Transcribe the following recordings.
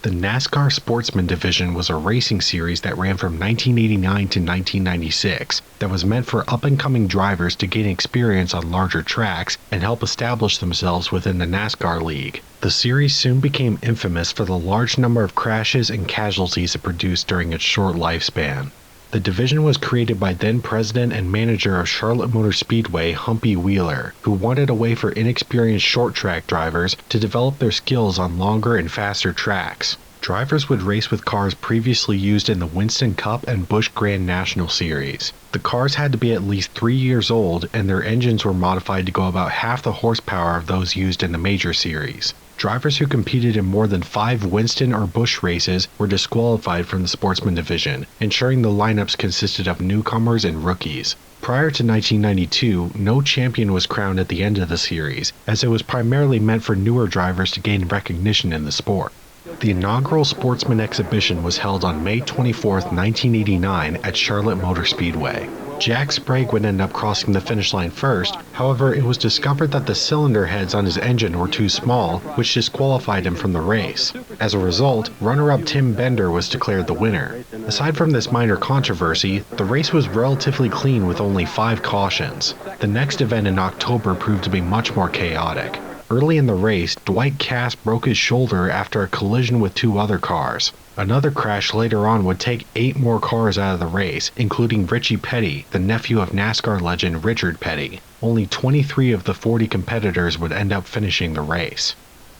The NASCAR Sportsman Division was a racing series that ran from 1989 to 1996 that was meant for up-and-coming drivers to gain experience on larger tracks and help establish themselves within the NASCAR League. The series soon became infamous for the large number of crashes and casualties it produced during its short lifespan. The division was created by then president and manager of Charlotte Motor Speedway, Humpy Wheeler, who wanted a way for inexperienced short-track drivers to develop their skills on longer and faster tracks. Drivers would race with cars previously used in the Winston Cup and Busch Grand National Series. The cars had to be at least 3 years old, and their engines were modified to go about half the horsepower of those used in the major series. Drivers who competed in more than 5 Winston or Busch races were disqualified from the Sportsman Division, ensuring the lineups consisted of newcomers and rookies. Prior to 1992, no champion was crowned at the end of the series, as it was primarily meant for newer drivers to gain recognition in the sport. The inaugural Sportsman exhibition was held on May 24, 1989 at Charlotte Motor Speedway. Jack Sprague would end up crossing the finish line first, however it was discovered that the cylinder heads on his engine were too small, which disqualified him from the race. As a result, runner-up Tim Bender was declared the winner. Aside from this minor controversy, the race was relatively clean with only 5 cautions. The next event in October proved to be much more chaotic. Early in the race, Dwight Cass broke his shoulder after a collision with 2 other cars. Another crash later on would take 8 more cars out of the race, including Richie Petty, the nephew of NASCAR legend Richard Petty. Only 23 of the 40 competitors would end up finishing the race.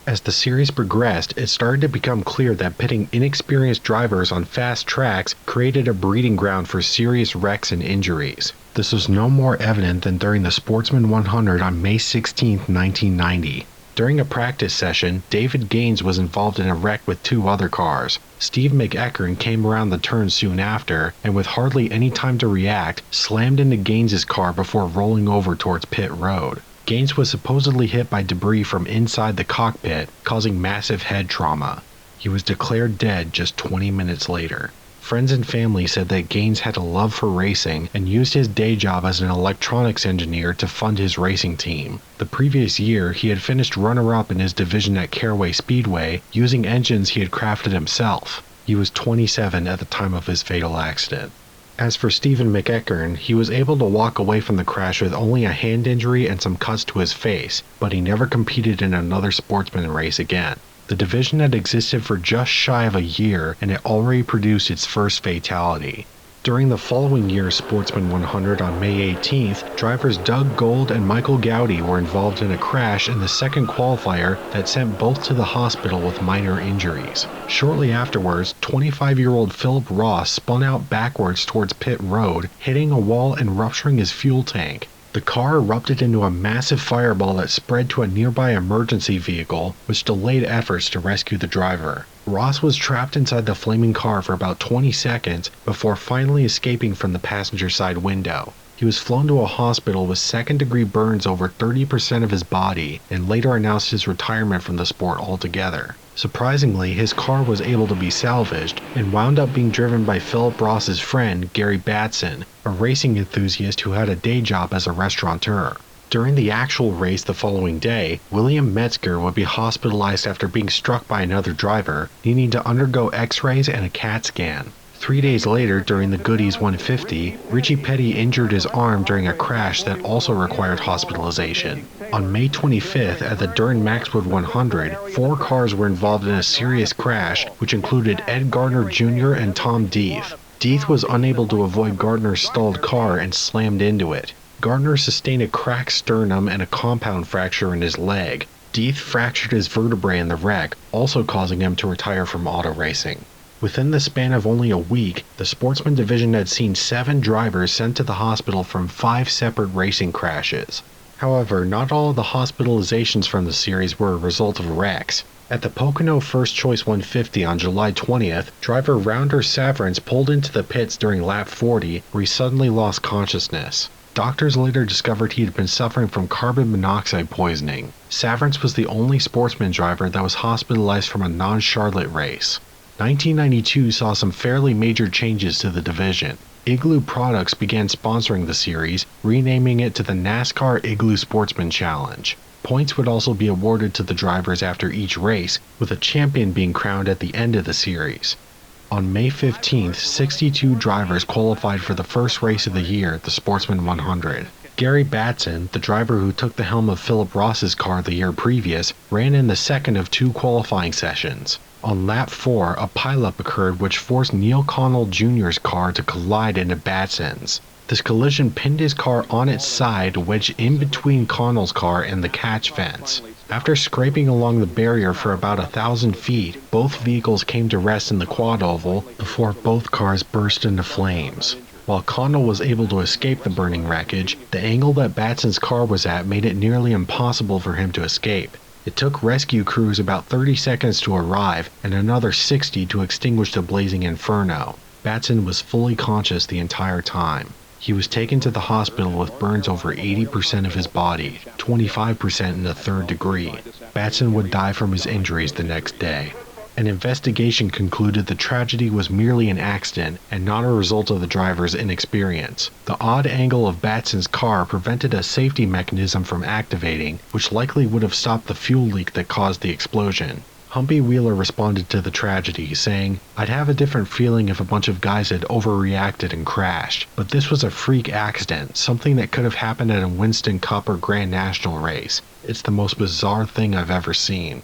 As the series progressed, it started to become clear that pitting inexperienced drivers on fast tracks created a breeding ground for serious wrecks and injuries. This was no more evident than during the Sportsman 100 on May 16, 1990. During a practice session, David Gaines was involved in a wreck with 2 other cars. Steve McEachern came around the turn soon after, and with hardly any time to react, slammed into Gaines's car before rolling over towards pit road. Gaines was supposedly hit by debris from inside the cockpit, causing massive head trauma. He was declared dead just 20 minutes later. Friends and family said that Gaines had a love for racing and used his day job as an electronics engineer to fund his racing team. The previous year, he had finished runner-up in his division at Caraway Speedway using engines he had crafted himself. He was 27 at the time of his fatal accident. As for Stephen McEachern, he was able to walk away from the crash with only a hand injury and some cuts to his face, but he never competed in another sportsman race again. The division had existed for just shy of a year, and it already produced its first fatality. During the following year's Sportsman 100 on May 18th, drivers Doug Gold and Michael Gowdy were involved in a crash in the second qualifier that sent both to the hospital with minor injuries. Shortly afterwards, 25-year-old Philip Ross spun out backwards towards pit road, hitting a wall and rupturing his fuel tank. The car erupted into a massive fireball that spread to a nearby emergency vehicle, which delayed efforts to rescue the driver. Ross was trapped inside the flaming car for about 20 seconds before finally escaping from the passenger side window. He was flown to a hospital with second-degree burns over 30% of his body and later announced his retirement from the sport altogether. Surprisingly, his car was able to be salvaged and wound up being driven by Philip Ross's friend, Gary Batson, a racing enthusiast who had a day job as a restaurateur. During the actual race the following day, William Metzger would be hospitalized after being struck by another driver, needing to undergo x-rays and a CAT scan. 3 days later, during the Goody's 150, Richie Petty injured his arm during a crash that also required hospitalization. On May 25th, at the Duron Maxwood 100, 4 cars were involved in a serious crash, which included Ed Gardner Jr. and Tom Deeth. Deeth was unable to avoid Gardner's stalled car and slammed into it. Gardner sustained a cracked sternum and a compound fracture in his leg. Deeth fractured his vertebrae in the wreck, also causing him to retire from auto racing. Within the span of only a week, the Sportsman Division had seen 7 drivers sent to the hospital from 5 separate racing crashes. However, not all of the hospitalizations from the series were a result of wrecks. At the Pocono First Choice 150 on July 20th, driver Rounder Savrance pulled into the pits during lap 40, where he suddenly lost consciousness. Doctors later discovered he had been suffering from carbon monoxide poisoning. Savrance was the only sportsman driver that was hospitalized from a non-Charlotte race. 1992 saw some fairly major changes to the division. Igloo Products began sponsoring the series, renaming it to the NASCAR Igloo Sportsman Challenge. Points would also be awarded to the drivers after each race, with a champion being crowned at the end of the series. On May 15th, 62 drivers qualified for the first race of the year, the Sportsman 100. Gary Batson, the driver who took the helm of Philip Ross's car the year previous, ran in the second of 2 qualifying sessions. On lap 4, a pileup occurred which forced Neil Connell Jr.'s car to collide into Batson's. This collision pinned his car on its side, wedged in between Connell's car and the catch fence. After scraping along the barrier for about 1,000 feet, both vehicles came to rest in the quad oval before both cars burst into flames. While Connell was able to escape the burning wreckage, the angle that Batson's car was at made it nearly impossible for him to escape. It took rescue crews about 30 seconds to arrive and another 60 to extinguish the blazing inferno. Batson was fully conscious the entire time. He was taken to the hospital with burns over 80% of his body, 25% in the 3rd degree. Batson would die from his injuries the next day. An investigation concluded the tragedy was merely an accident and not a result of the driver's inexperience. The odd angle of Batson's car prevented a safety mechanism from activating, which likely would have stopped the fuel leak that caused the explosion. Humpy Wheeler responded to the tragedy, saying, "I'd have a different feeling if a bunch of guys had overreacted and crashed, but this was a freak accident, something that could have happened at a Winston Cup or Grand National race. It's the most bizarre thing I've ever seen."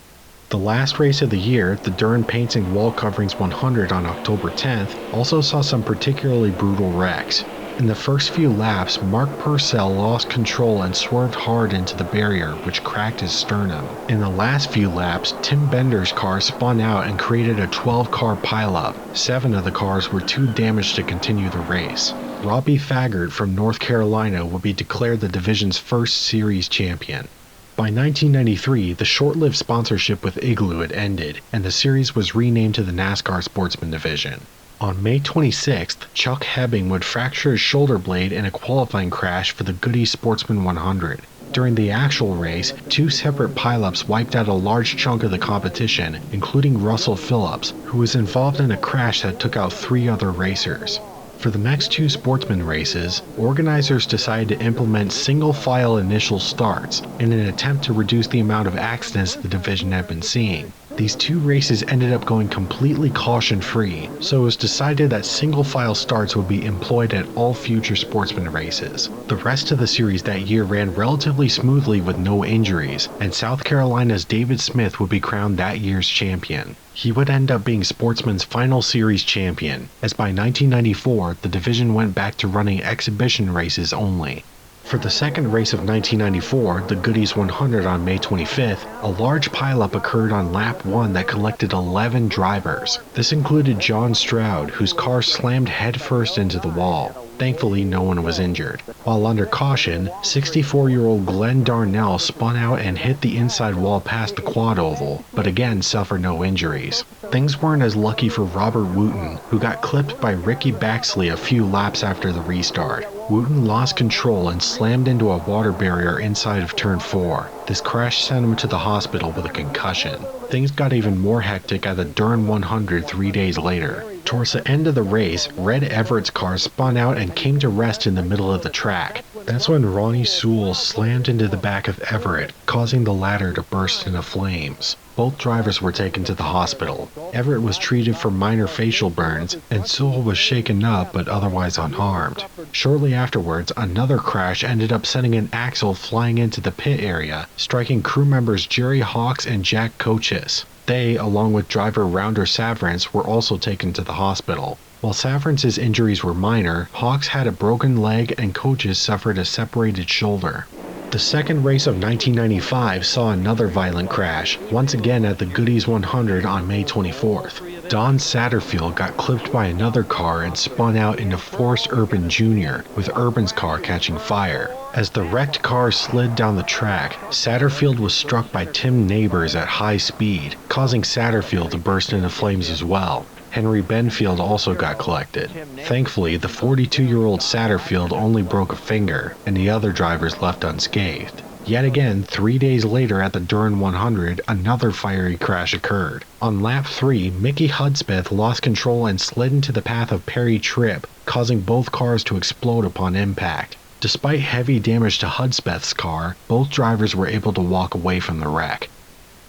The last race of the year, the Duron Paints and Wall Coverings 100 on October 10th, also saw some particularly brutal wrecks. In the first few laps, Mark Purcell lost control and swerved hard into the barrier, which cracked his sternum. In the last few laps, Tim Bender's car spun out and created a 12-car pileup. 7 of the cars were too damaged to continue the race. Robbie Faggart from North Carolina would be declared the division's first series champion. By 1993, the short-lived sponsorship with Igloo had ended, and the series was renamed to the NASCAR Sportsman Division. On May 26th, Chuck Hebbing would fracture his shoulder blade in a qualifying crash for the Goody Sportsman 100. During the actual race, 2 separate pileups wiped out a large chunk of the competition, including Russell Phillips, who was involved in a crash that took out 3 other racers. For the next 2 sportsman races, organizers decided to implement single-file initial starts in an attempt to reduce the amount of accidents the division had been seeing. These 2 races ended up going completely caution-free, so it was decided that single-file starts would be employed at all future sportsman races. The rest of the series that year ran relatively smoothly with no injuries, and South Carolina's David Smith would be crowned that year's champion. He would end up being Sportsman's final series champion, as by 1994 the division went back to running exhibition races only. For the second race of 1994, the Goody's 100 on May 25th, a large pileup occurred on lap 1 that collected 11 drivers. This included John Stroud, whose car slammed headfirst into the wall. Thankfully, no one was injured. While under caution, 64-year-old Glenn Darnell spun out and hit the inside wall past the quad oval, but again suffered no injuries. Things weren't as lucky for Robert Wooten, who got clipped by Ricky Baxley a few laps after the restart. Wooten lost control and slammed into a water barrier inside of turn 4. This crash sent him to the hospital with a concussion. Things got even more hectic at the Duron 100 3 days later. Towards the end of the race, Red Everett's car spun out and came to rest in the middle of the track. That's when Ronnie Sewell slammed into the back of Everett, causing the latter to burst into flames. Both drivers were taken to the hospital. Everett was treated for minor facial burns, and Sewell was shaken up but otherwise unharmed. Shortly afterwards, another crash ended up sending an axle flying into the pit area, striking crew members Jerry Hawks and Jack Cochis. They, along with driver Rounder Savrance, were also taken to the hospital. While Savrance's injuries were minor, Hawks had a broken leg and Cochis suffered a separated shoulder. The second race of 1995 saw another violent crash, once again at the Goody's 100 on May 24th. Don Satterfield got clipped by another car and spun out into Forrest Urban Jr., with Urban's car catching fire. As the wrecked car slid down the track, Satterfield was struck by Tim Neighbors at high speed, causing Satterfield to burst into flames as well. Henry Benfield also got collected. Thankfully, the 42-year-old Satterfield only broke a finger, and the other drivers left unscathed. Yet again, 3 days later at the Duron 100, another fiery crash occurred. On lap 3, Mickey Hudspeth lost control and slid into the path of Perry Tripp, causing both cars to explode upon impact. Despite heavy damage to Hudspeth's car, both drivers were able to walk away from the wreck.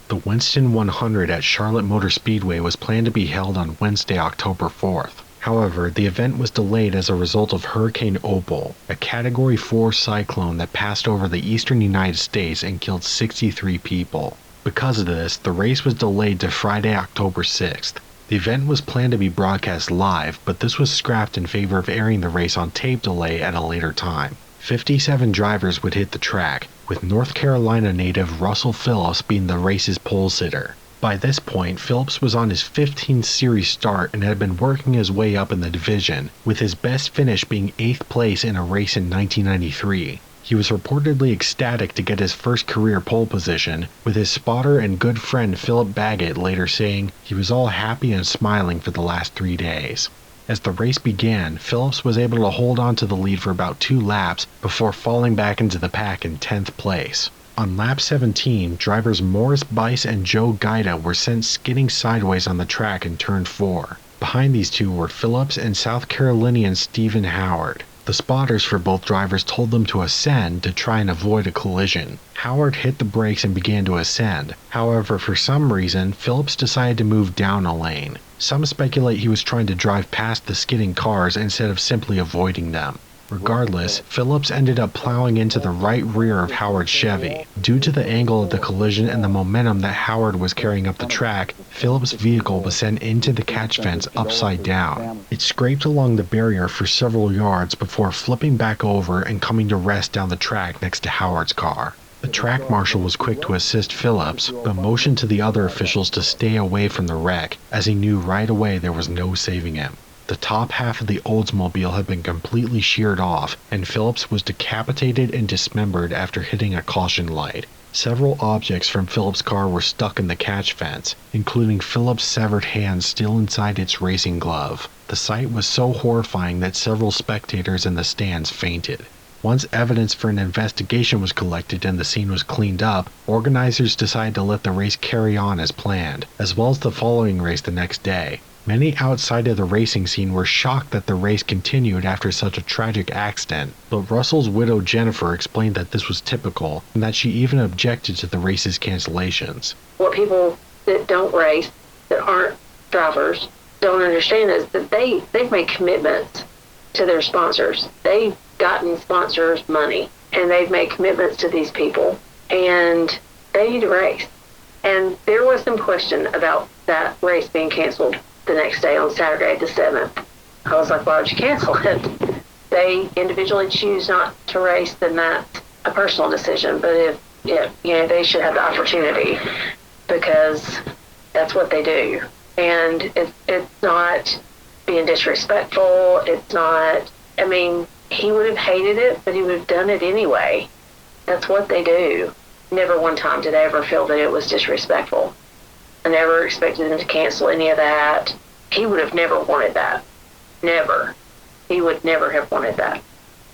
The Winston 100 at Charlotte Motor Speedway was planned to be held on Wednesday, October 4th. However, the event was delayed as a result of Hurricane Opal, a Category 4 cyclone that passed over the eastern United States and killed 63 people. Because of this, the race was delayed to Friday, October 6th. The event was planned to be broadcast live, but this was scrapped in favor of airing the race on tape delay at a later time. 57 drivers would hit the track, with North Carolina native Russell Phillips being the race's pole sitter. By this point, Phillips was on his 15th series start and had been working his way up in the division, with his best finish being 8th place in a race in 1993. He was reportedly ecstatic to get his first career pole position, with his spotter and good friend Philip Baggett later saying he was all happy and smiling for the last 3 days. As the race began, Phillips was able to hold on to the lead for about 2 laps before falling back into the pack in 10th place. On lap 17, drivers Morris Bice and Joe Guida were sent skidding sideways on the track in turn 4. Behind these two were Phillips and South Carolinian Stephen Howard. The spotters for both drivers told them to ascend to try and avoid a collision. Howard hit the brakes and began to ascend. However, for some reason, Phillips decided to move down a lane. Some speculate he was trying to drive past the skidding cars instead of simply avoiding them. Regardless, Phillips ended up plowing into the right rear of Howard's Chevy. Due to the angle of the collision and the momentum that Howard was carrying up the track, Phillips' vehicle was sent into the catch fence upside down. It scraped along the barrier for several yards before flipping back over and coming to rest down the track next to Howard's car. The track marshal was quick to assist Phillips, but motioned to the other officials to stay away from the wreck, as he knew right away there was no saving him. The top half of the Oldsmobile had been completely sheared off, and Phillips was decapitated and dismembered after hitting a caution light. Several objects from Phillips' car were stuck in the catch fence, including Phillips' severed hand still inside its racing glove. The sight was so horrifying that several spectators in the stands fainted. Once evidence for an investigation was collected and the scene was cleaned up, organizers decided to let the race carry on as planned, as well as the following race the next day. Many outside of the racing scene were shocked that the race continued after such a tragic accident, but Russell's widow Jennifer explained that this was typical, and that she even objected to the race's cancellations. What people that don't race, that aren't drivers, don't understand is that they've made commitments to their sponsors. They've gotten sponsors money, and they've made commitments to these people, and they need to race. And there was some question about that race being canceled the next day on Saturday the 7th. I was like, why would you cancel it? They individually choose not to race, then that's a personal decision. But if they should have the opportunity, because that's what they do. And it's not being disrespectful. It's not, he would have hated it, but he would have done it anyway. That's what they do. Never one time did I ever feel that it was disrespectful. I never expected him to cancel any of that. He would have never wanted that. Never. He would never have wanted that.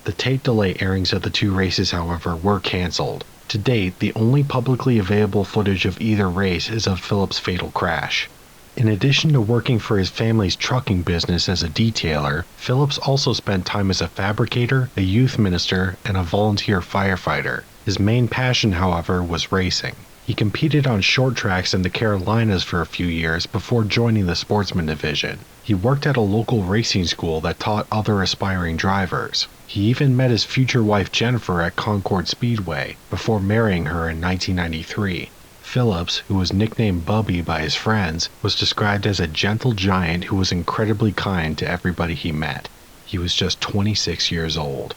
The tape delay airings of the two races, however, were canceled. To date, the only publicly available footage of either race is of Phillips' fatal crash. In addition to working for his family's trucking business as a detailer, Phillips also spent time as a fabricator, a youth minister, and a volunteer firefighter. His main passion, however, was racing. He competed on short tracks in the Carolinas for a few years before joining the Sportsman Division. He worked at a local racing school that taught other aspiring drivers. He even met his future wife Jennifer at Concord Speedway before marrying her in 1993. Phillips, who was nicknamed Bubby by his friends, was described as a gentle giant who was incredibly kind to everybody he met. He was just 26 years old.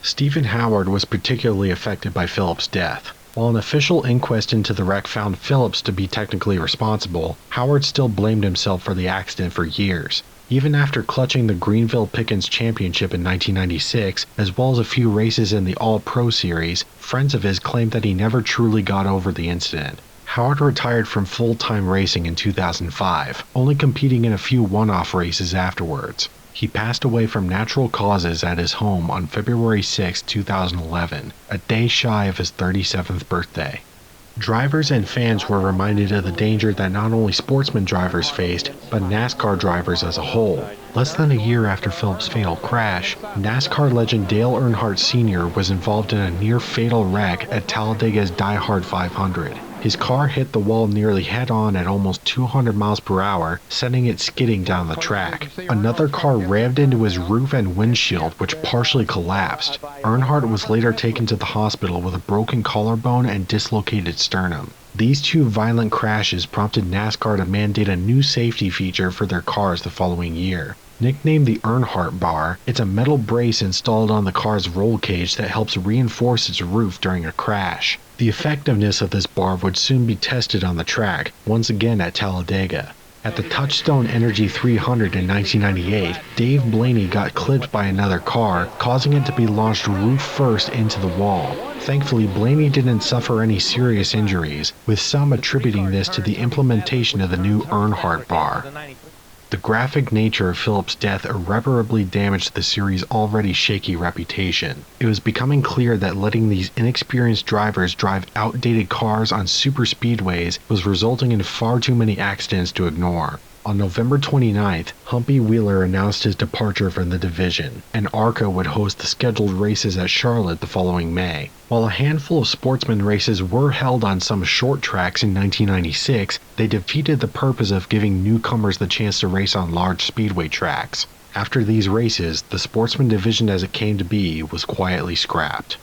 Stephen Howard was particularly affected by Phillips' death. While an official inquest into the wreck found Phillips to be technically responsible, Howard still blamed himself for the accident for years. Even after clutching the Greenville-Pickens Championship in 1996, as well as a few races in the All-Pro Series, friends of his claimed that he never truly got over the incident. Howard retired from full-time racing in 2005, only competing in a few one-off races afterwards. He passed away from natural causes at his home on February 6, 2011, a day shy of his 37th birthday. Drivers and fans were reminded of the danger that not only sportsman drivers faced, but NASCAR drivers as a whole. Less than a year after Phillips' fatal crash, NASCAR legend Dale Earnhardt Sr. was involved in a near-fatal wreck at Talladega's Die Hard 500. His car hit the wall nearly head-on at almost 200 miles per hour, sending it skidding down the track. Another car rammed into his roof and windshield, which partially collapsed. Earnhardt was later taken to the hospital with a broken collarbone and dislocated sternum. These two violent crashes prompted NASCAR to mandate a new safety feature for their cars the following year. Nicknamed the Earnhardt Bar, it's a metal brace installed on the car's roll cage that helps reinforce its roof during a crash. The effectiveness of this bar would soon be tested on the track, once again at Talladega. At the Touchstone Energy 300 in 1998, Dave Blaney got clipped by another car, causing it to be launched roof first into the wall. Thankfully, Blaney didn't suffer any serious injuries, with some attributing this to the implementation of the new Earnhardt Bar. The graphic nature of Phillips' death irreparably damaged the series' already shaky reputation. It was becoming clear that letting these inexperienced drivers drive outdated cars on super speedways was resulting in far too many accidents to ignore. On November 29th, Humpy Wheeler announced his departure from the division, and ARCA would host the scheduled races at Charlotte the following May. While a handful of sportsman races were held on some short tracks in 1996, they defeated the purpose of giving newcomers the chance to race on large speedway tracks. After these races, the sportsman division as it came to be was quietly scrapped.